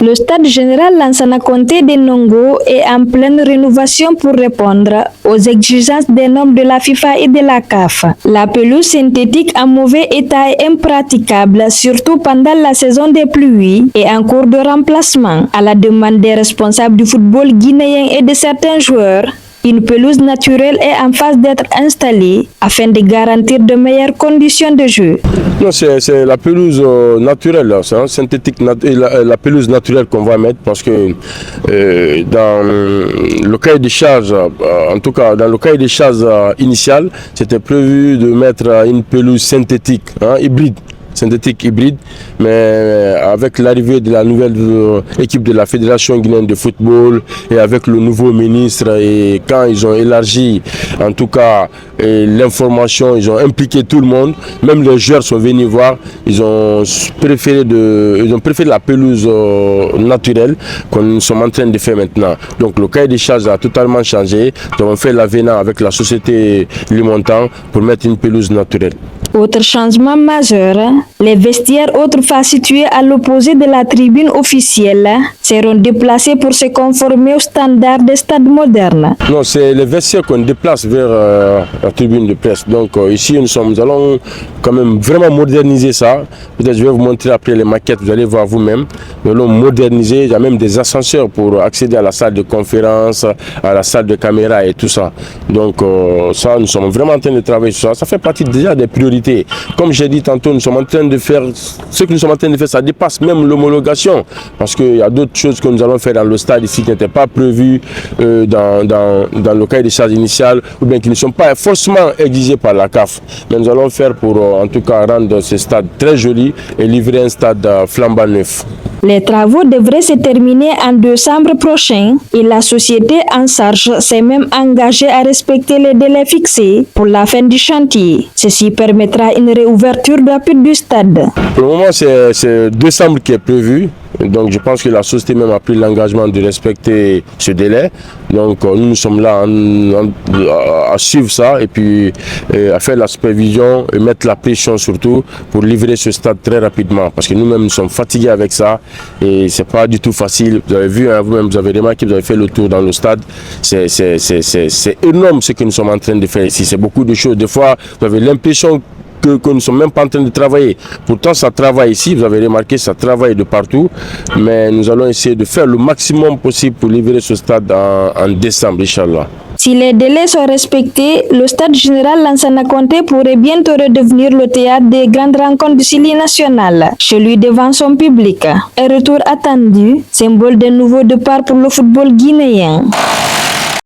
Le stade général Lansana Conté de Nongo est en pleine rénovation pour répondre aux exigences des normes de la FIFA et de la CAF. La pelouse synthétique en mauvais état est impraticable, surtout pendant la saison des pluies et en cours de remplacement. À la demande des responsables du football guinéen et de certains joueurs, une pelouse naturelle est en phase d'être installée afin de garantir de meilleures conditions de jeu. Non, c'est la pelouse naturelle, là, hein, synthétique, la pelouse naturelle qu'on va mettre parce que dans le cahier des charges, en tout cas dans le cahier des charges initial, c'était prévu de mettre une pelouse synthétique, hein, synthétique hybride, mais avec l'arrivée de la nouvelle équipe de la Fédération guinéenne de football et avec le nouveau ministre, et quand ils ont élargi en tout cas l'information, ils ont impliqué tout le monde, même les joueurs sont venus voir, ils ont préféré la pelouse naturelle qu'on nous sommes en train de faire maintenant. Donc le cahier des charges a totalement changé, nous avons fait l'avenant avec la société Limontan pour mettre une pelouse naturelle. Autre changement majeur, les vestiaires autrefois situés à l'opposé de la tribune officielle seront déplacés pour se conformer aux standards des stades modernes. Non, c'est les vestiaires qu'on déplace vers la tribune de presse. Donc ici, nous allons quand même vraiment moderniser ça. Peut-être je vais vous montrer après les maquettes, vous allez voir vous-même. Nous allons moderniser, il y a même des ascenseurs pour accéder à la salle de conférence, à la salle de caméra et tout ça. Donc ça, nous sommes vraiment en train de travailler sur ça. Ça fait partie déjà des priorités. Comme j'ai dit tantôt, nous sommes en train de faire, ce que nous sommes en train de faire, ça dépasse même l'homologation. Parce qu'il y a d'autres choses que nous allons faire dans le stade ici qui n'étaient pas prévues dans le cahier des charges initial, ou bien qui ne sont pas forcément exigées par la CAF. Mais nous allons faire pour en tout cas rendre ce stade très joli et livrer un stade flambant neuf. Les travaux devraient se terminer en décembre prochain et la société en charge s'est même engagée à respecter les délais fixés pour la fin du chantier. Ceci permettra une réouverture rapide du stade. Pour le moment, c'est décembre qui est prévu. Donc je pense que la société même a pris l'engagement de respecter ce délai. Donc nous sommes là à suivre ça et puis à faire la supervision et mettre la pression surtout pour livrer ce stade très rapidement. Parce que nous-mêmes nous sommes fatigués avec ça et c'est pas du tout facile. Vous avez vu, hein, vous-même vous avez remarqué, vous avez fait le tour dans le stade. C'est énorme ce que nous sommes en train de faire ici. C'est beaucoup de choses. Des fois, vous avez l'impression que nous ne sommes même pas en train de travailler. Pourtant, ça travaille ici, vous avez remarqué, ça travaille de partout. Mais nous allons essayer de faire le maximum possible pour livrer ce stade en décembre, Inch'Allah. Si les délais sont respectés, le stade général Lansana Conté pourrait bientôt redevenir le théâtre des grandes rencontres du Sili national, chez lui devant son public. Un retour attendu, symbole d'un nouveau départ pour le football guinéen.